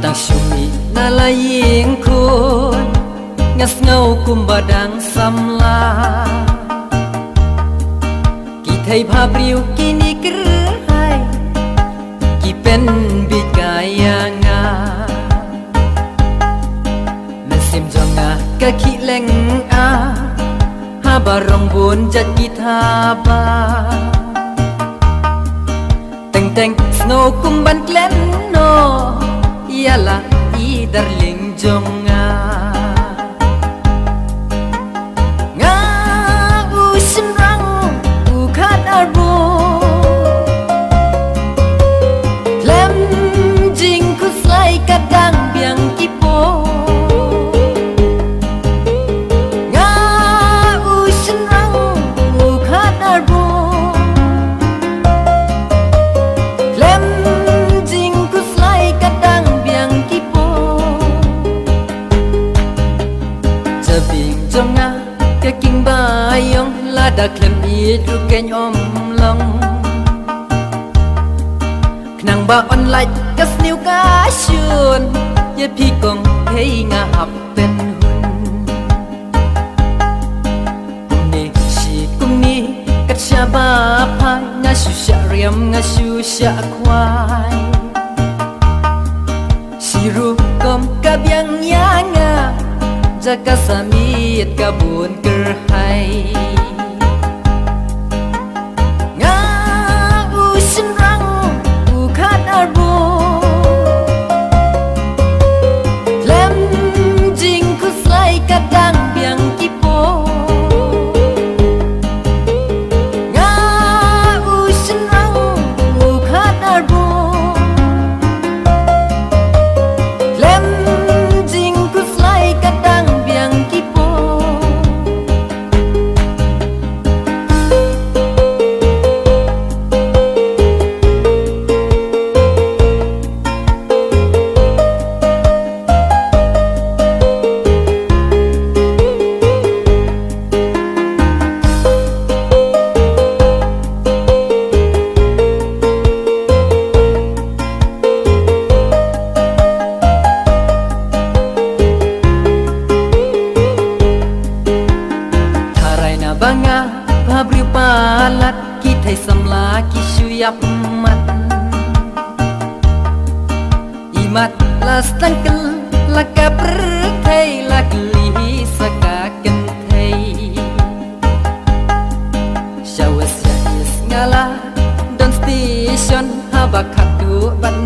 Tang syumi nalaying kun ngas ngau kumbadang samla ki thai bhabriu kini kerhai ki pen bikayanga mesim jonga ka ki leng a ha barong bun jat ki thaba teng teng snow kumban klen no ialah i darling jonga nga u simrang u khat arbo klem jing ku slai kadang biang kipo nga u simrang u khat arbo klem jing ku slai kadang biang kipo Jabing jonga ke king bayong lada klem i tru ken om long knang ba on like kas niu ka shun ye pi kong hei nga hap ten hun ni shi kum ni kat sha ba phai nga shu sha riam nga shu sha kwai siru kom ka biang yanga jaga samit kabun kerhai nga u simrang u khat arbo klem jing ku slai kadang biang kipo nga u simrang u khat arbo klem jing ku slai kadang biang kipo Tharai na banga bhabriu palat ki thai samla ki shuyap mat imat las tangkel laka perthai lakli saka ken thai shawas ya is ngala don station haba khatu ban